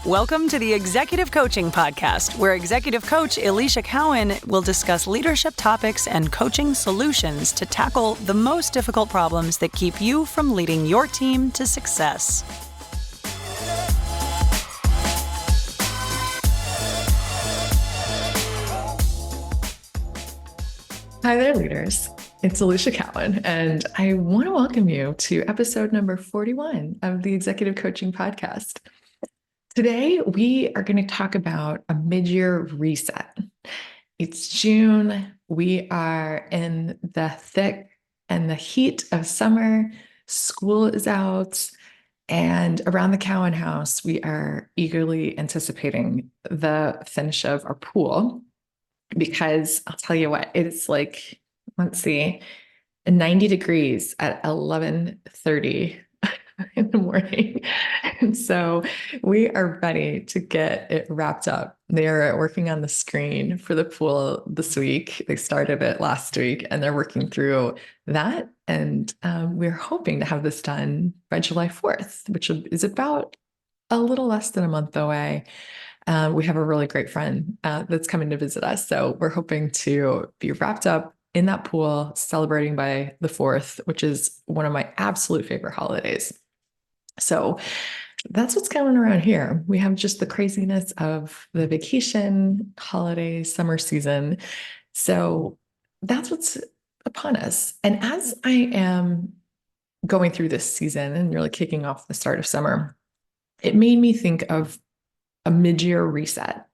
Welcome to the Executive Coaching Podcast, where executive coach Alicia Cowan will discuss leadership topics and coaching solutions to tackle the most difficult problems that keep you from leading your team to success. Hi there, leaders. It's Alicia Cowan, and I want to welcome you to episode number 41 of the Executive Coaching Podcast. Today, we are going to talk about a mid-year reset. It's June. We are in the thick and the heat of summer. School is out, and around the Cowan house, we are eagerly anticipating the finish of our pool. Because I'll tell you what, it's like, let's see, 90 degrees at 11:30 in the morning. And so we are ready to get it wrapped up. They are working on the screen for the pool this week. They started it last week and they're working through that. And we're hoping to have this done by July 4th, which is about a little less than a month away. We have a really great friend that's coming to visit us. So we're hoping to be wrapped up in that pool, celebrating by the 4th, which is one of my absolute favorite holidays. So that's what's going around here. We have just the craziness of the vacation, holiday, summer season. So that's what's upon us. And as I am going through this season and really kicking off the start of summer, it made me think of a mid-year reset.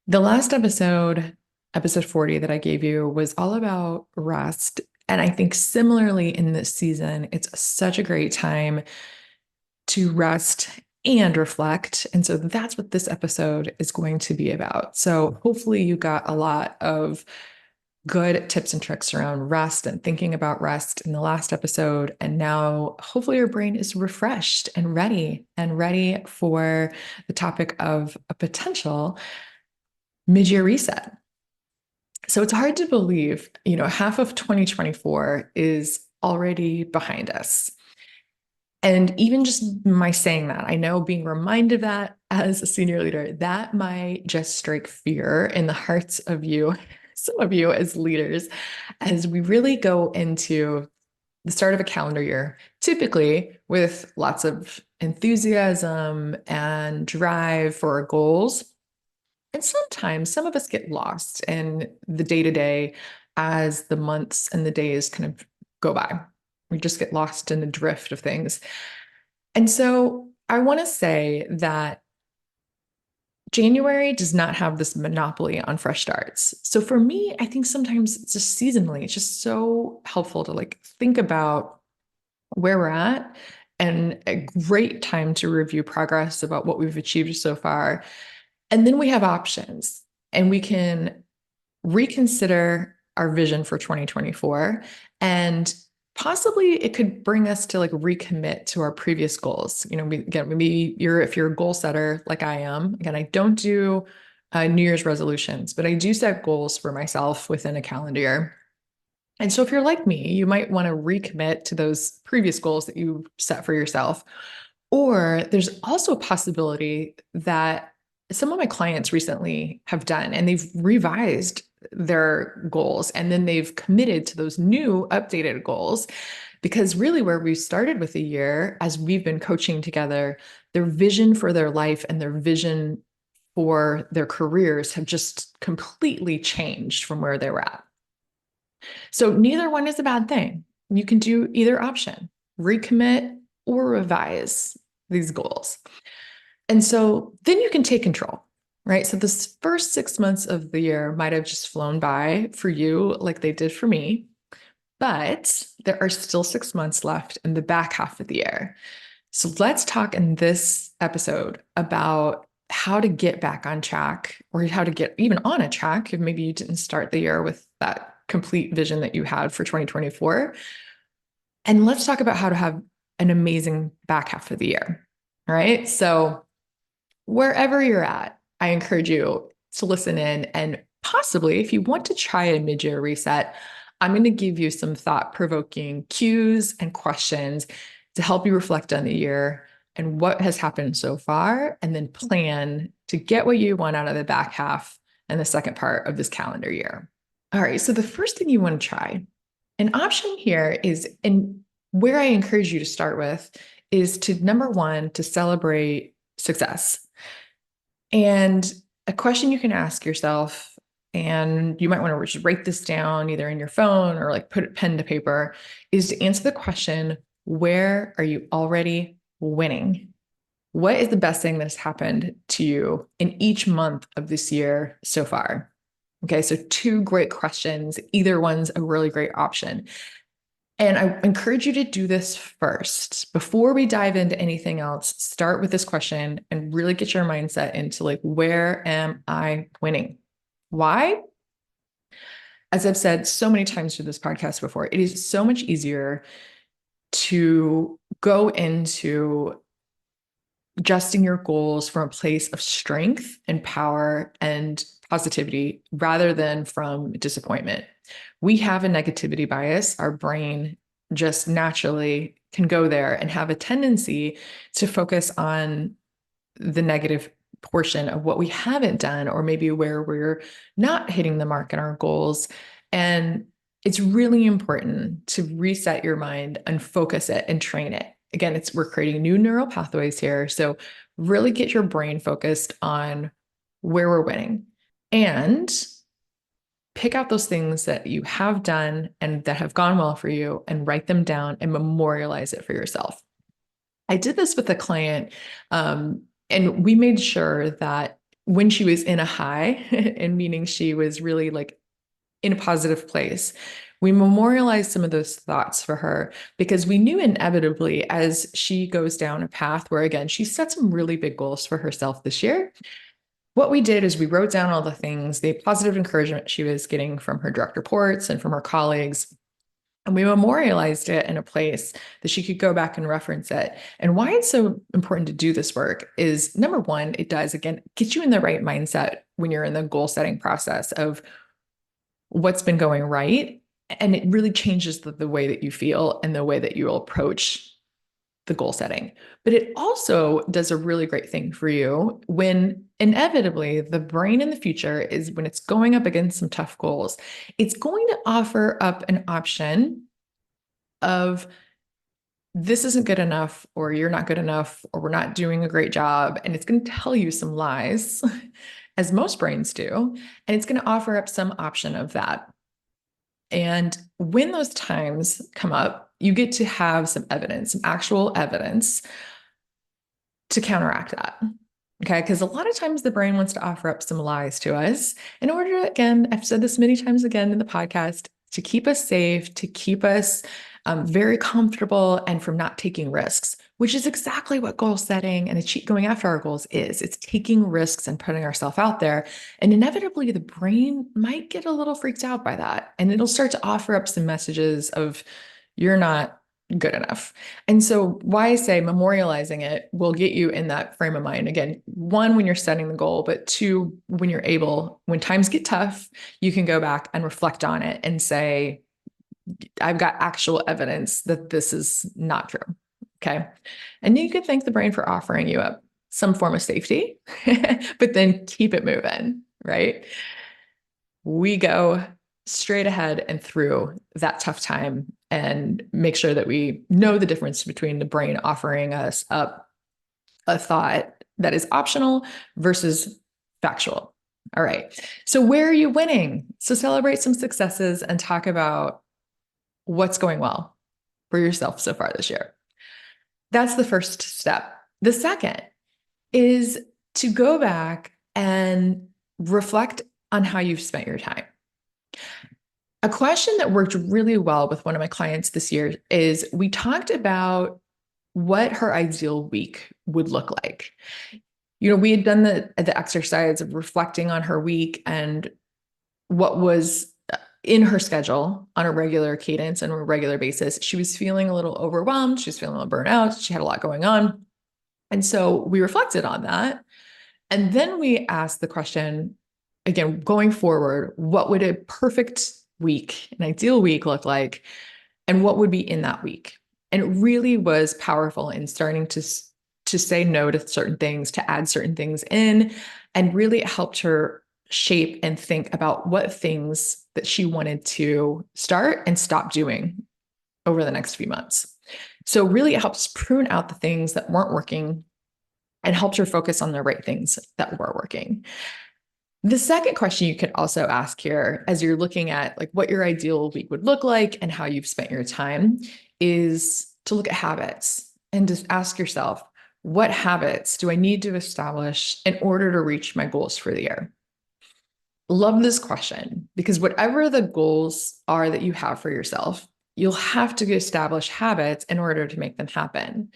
The last episode 40 that I gave you, was all about rest. And I think similarly in this season, it's such a great time to rest and reflect. And so that's what this episode is going to be about. So hopefully you got a lot of good tips and tricks around rest and thinking about rest in the last episode. And now hopefully your brain is refreshed and ready for the topic of a potential mid-year reset. So it's hard to believe, half of 2024 is already behind us. And even just my saying that, I know being reminded of that as a senior leader, that might just strike fear in the hearts of you, some of you as leaders, as we really go into the start of a calendar year, typically with lots of enthusiasm and drive for our goals. And sometimes some of us get lost in the day-to-day as the months and the days kind of go by. We just get lost in the drift of things. And so I want to say that January does not have this monopoly on fresh starts. So for me, I think sometimes it's just seasonally, it's just so helpful to think about where we're at, and a great time to review progress about what we've achieved so far. And then we have options, and we can reconsider our vision for 2024, and possibly it could bring us to recommit to our previous goals. Maybe if you're a goal setter like I am, again, I don't do New Year's resolutions, but I do set goals for myself within a calendar year. And so if you're like me, you might want to recommit to those previous goals that you set for yourself. Or there's also a possibility that some of my clients recently have done, and they've revised their goals, and then they've committed to those new updated goals, because really where we started with the year, as we've been coaching together, their vision for their life and their vision for their careers have just completely changed from where they were at. So neither one is a bad thing. You can do either option, recommit or revise these goals. And so then you can take control, right? So this first 6 months of the year might have just flown by for you like they did for me, but there are still 6 months left in the back half of the year. So let's talk in this episode about how to get back on track, or how to get even on a track if maybe you didn't start the year with that complete vision that you had for 2024. And let's talk about how to have an amazing back half of the year. All right. So wherever you're at, I encourage you to listen in, and possibly if you want to try a mid-year reset, I'm going to give you some thought-provoking cues and questions to help you reflect on the year, and what has happened so far, and then plan to get what you want out of the back half and the second part of this calendar year. All right, so the first thing you want to try, an option here is, and where I encourage you to start with, is to number one, to celebrate success. And a question you can ask yourself, and you might want to just write this down either in your phone or like put pen to paper, is to answer the question, where are you already winning? What is the best thing that has happened to you in each month of this year so far? Okay, so two great questions. Either one's a really great option. And I encourage you to do this first. Before we dive into anything else, start with this question and really get your mindset into like, where am I winning? Why? As I've said so many times through this podcast before, it is so much easier to go into adjusting your goals from a place of strength and power and positivity rather than from disappointment. We have a negativity bias. Our brain just naturally can go there and have a tendency to focus on the negative portion of what we haven't done, or maybe where we're not hitting the mark in our goals. And it's really important to reset your mind and focus it and train it. Again, we're creating new neural pathways here. So really get your brain focused on where we're winning and pick out those things that you have done and that have gone well for you and write them down and memorialize it for yourself. I did this with a client, and we made sure that when she was in a high, and meaning she was really like in a positive place, we memorialized some of those thoughts for her because we knew inevitably as she goes down a path where, again, she set some really big goals for herself this year. What we did is we wrote down all the things, the positive encouragement she was getting from her direct reports and from her colleagues. And we memorialized it in a place that she could go back and reference it. And why it's so important to do this work is, number one, it does, again, get you in the right mindset when you're in the goal setting process of what's been going right. And it really changes the way that you feel and the way that you'll approach the goal setting. But it also does a really great thing for you when inevitably the brain in the future is, when it's going up against some tough goals, it's going to offer up an option of, this isn't good enough, or you're not good enough, or we're not doing a great job. And it's going to tell you some lies, as most brains do. And it's going to offer up some option of that. And when those times come up, you get to have some evidence, some actual evidence to counteract that. Okay. Because a lot of times the brain wants to offer up some lies to us in order, again, I've said this many times again in the podcast, to keep us safe, to keep us very comfortable and from not taking risks, which is exactly what goal setting and going after our goals is. It's taking risks and putting ourselves out there. And inevitably, the brain might get a little freaked out by that. And it'll start to offer up some messages of, you're not good enough. And so why I say memorializing it will get you in that frame of mind. Again, one, when you're setting the goal, but two, when you're able, when times get tough, you can go back and reflect on it and say, I've got actual evidence that this is not true. Okay. And you could thank the brain for offering you up some form of safety, but then keep it moving, right? We go straight ahead and through that tough time and make sure that we know the difference between the brain offering us up a thought that is optional versus factual. All right. So where are you winning? So celebrate some successes and talk about what's going well for yourself so far this year. That's the first step. The second is to go back and reflect on how you've spent your time. A question that worked really well with one of my clients this year is, we talked about what her ideal week would look like. We had done the exercise of reflecting on her week and what was in her schedule on a regular cadence and a regular basis. She was feeling a little overwhelmed. She was feeling a little burnt out. She had a lot going on. And so we reflected on that. And then we asked the question, again, going forward, what would a perfect week, an ideal week look like? And what would be in that week? And it really was powerful in starting to to say no to certain things, to add certain things in, and really helped her shape and think about what things that she wanted to start and stop doing over the next few months. So really it helps prune out the things that weren't working and helps her focus on the right things that were working. The second question you could also ask here, as you're looking at like what your ideal week would look like and how you've spent your time, is to look at habits and just ask yourself, what habits do I need to establish in order to reach my goals for the year? Love this question, because whatever the goals are that you have for yourself, you'll have to establish habits in order to make them happen.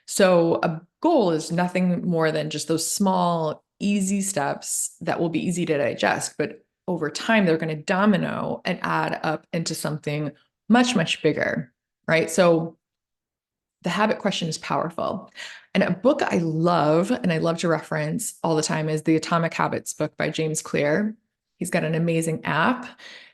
So a goal is nothing more than just those small, easy steps that will be easy to digest. But over time, they're going to domino and add up into something much, much bigger, right? So the habit question is powerful. And a book I love and I love to reference all the time is the Atomic Habits book by James Clear. He's got an amazing app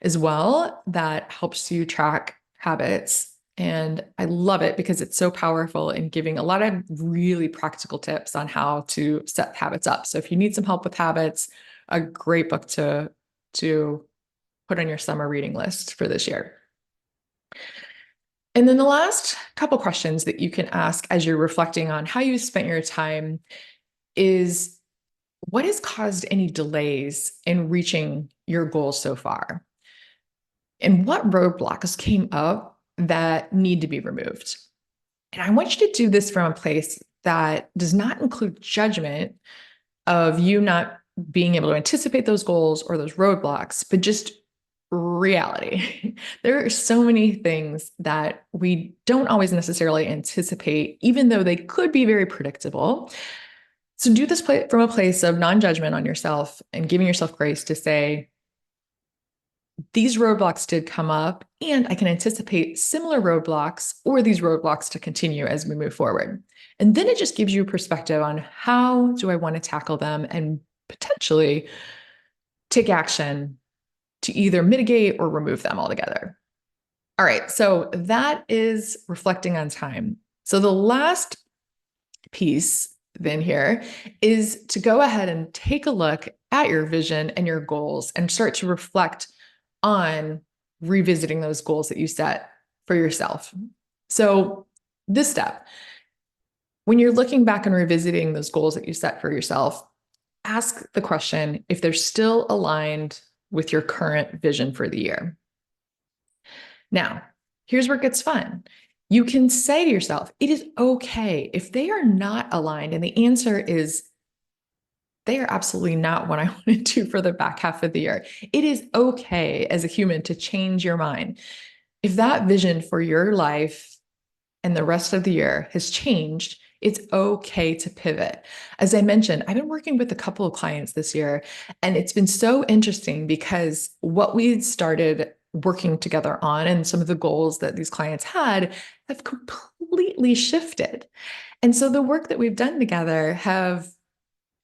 as well that helps you track habits. And I love it because it's so powerful in giving a lot of really practical tips on how to set habits up. So if you need some help with habits, a great book to put on your summer reading list for this year. And then the last couple questions that you can ask as you're reflecting on how you spent your time is, what has caused any delays in reaching your goals so far? And what roadblocks came up that need to be removed? And I want you to do this from a place that does not include judgment of you not being able to anticipate those goals or those roadblocks, but just reality. There are so many things that we don't always necessarily anticipate, even though they could be very predictable. So do this from a place of non-judgment on yourself and giving yourself grace to say, these roadblocks did come up, and I can anticipate similar roadblocks or these roadblocks to continue as we move forward. And then it just gives you a perspective on how do I want to tackle them and potentially take action to either mitigate or remove them altogether. All right, so that is reflecting on time. So the last piece then here is to go ahead and take a look at your vision and your goals and start to reflect on revisiting those goals that you set for yourself. So this step, when you're looking back and revisiting those goals that you set for yourself, ask the question if they're still aligned with your current vision for the year. Now, here's where it gets fun. You can say to yourself, it is okay if they are not aligned. And the answer is, they are absolutely not what I want to do for the back half of the year. It is okay as a human to change your mind. If that vision for your life and the rest of the year has changed, it's okay to pivot. As I mentioned, I've been working with a couple of clients this year, and it's been so interesting because what we started working together on and some of the goals that these clients had have completely shifted. And so the work that we've done together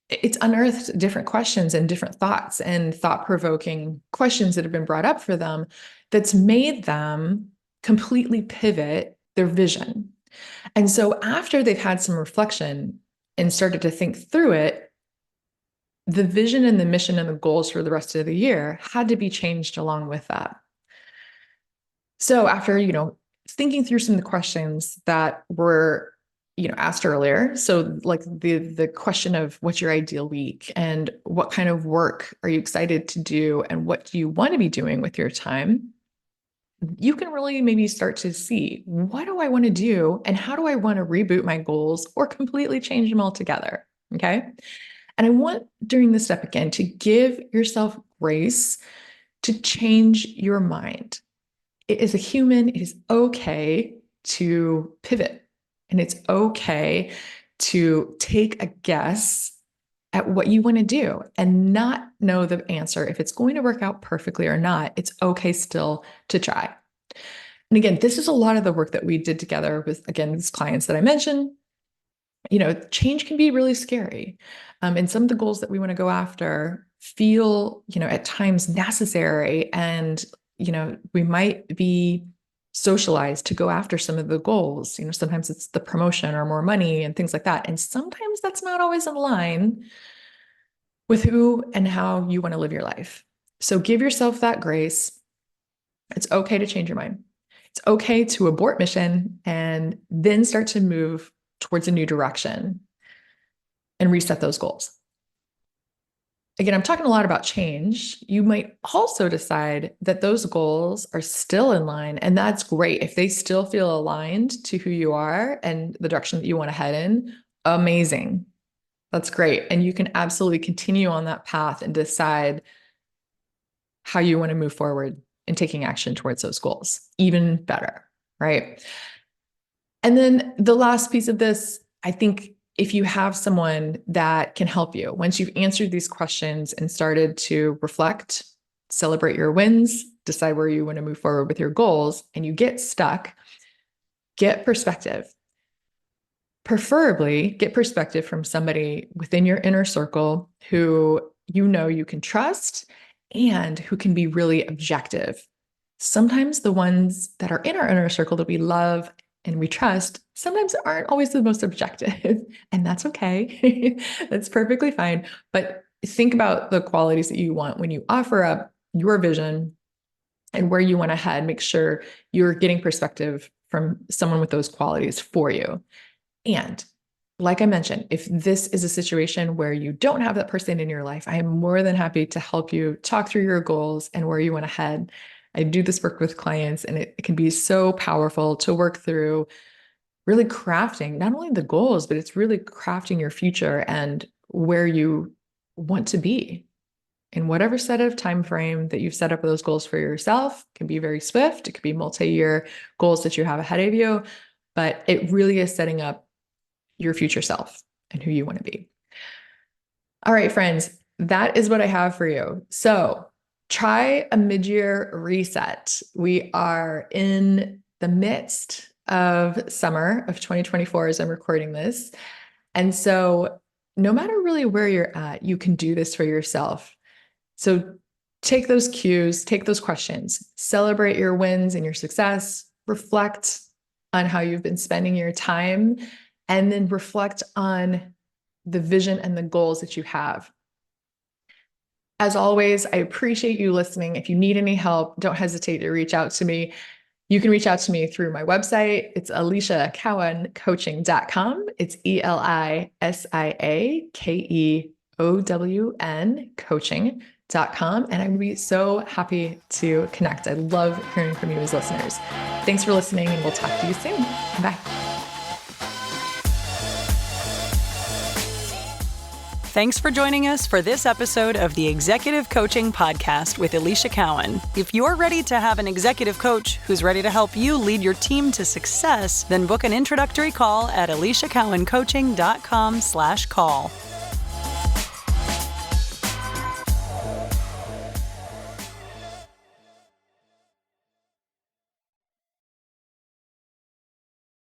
it's unearthed different questions and different thoughts and thought-provoking questions that have been brought up for them that's made them completely pivot their vision. And so after they've had some reflection and started to think through it, the vision and the mission and the goals for the rest of the year had to be changed along with that. So after, thinking through some of the questions that were, asked earlier. So like the question of what's your ideal week and what kind of work are you excited to do and what do you want to be doing with your time? You can really maybe start to see, what do I want to do and how do I want to reboot my goals or completely change them altogether? Okay. And I want during this step again to give yourself grace to change your mind. As a human, it is okay to pivot, and it's okay to take a guess at what you want to do and not know the answer. If it's going to work out perfectly or not, it's okay still to try. And again, this is a lot of the work that we did together with, again, these clients that I mentioned. Change can be really scary. And some of the goals that we want to go after feel, at times necessary. And, we might be socialized to go after some of the goals. Sometimes it's the promotion or more money and things like that. And sometimes that's not always in line with who and how you want to live your life. So give yourself that grace. It's okay to change your mind. It's okay to abort mission and then start to move towards a new direction and reset those goals. Again, I'm talking a lot about change. You might also decide that those goals are still in line, and that's great. If they still feel aligned to who you are and the direction that you want to head in, amazing. That's great. And you can absolutely continue on that path and decide how you want to move forward in taking action towards those goals. Even better, right? And then the last piece of this, I think, if you have someone that can help you, once you've answered these questions and started to reflect, celebrate your wins, decide where you want to move forward with your goals, and you get stuck, get perspective. Preferably get perspective from somebody within your inner circle who you can trust and who can be really objective. Sometimes the ones that are in our inner circle that we love and we trust sometimes aren't always the most objective, and that's okay. That's perfectly fine. But think about the qualities that you want when you offer up your vision and where you want to head. Make sure you're getting perspective from someone with those qualities for you. And like I mentioned, if this is a situation where you don't have that person in your life, I am more than happy to help you talk through your goals and where you want to head. I do this work with clients, and it can be so powerful to work through really crafting not only the goals, but it's really crafting your future and where you want to be in whatever set of time frame that you've set up those goals for yourself. It can be very swift. It could be multi-year goals that you have ahead of you, but it really is setting up your future self and who you want to be. All right, friends, that is what I have for you. So try a mid-year reset. We are in the midst of summer of 2024 as I'm recording this. And so no matter really where you're at, you can do this for yourself. So take those cues, take those questions, celebrate your wins and your success, reflect on how you've been spending your time, and then reflect on the vision and the goals that you have. As always, I appreciate you listening. If you need any help, don't hesitate to reach out to me. You can reach out to me through my website. It's aliciacowan.coaching.com. It's ELISIAKEOWN coaching.com. And I would be so happy to connect. I love hearing from you as listeners. Thanks for listening, and we'll talk to you soon. Bye. Thanks for joining us for this episode of the Executive Coaching Podcast with Alicia Cowan. If you're ready to have an executive coach who's ready to help you lead your team to success, then book an introductory call at aliciacowancoaching.com/call.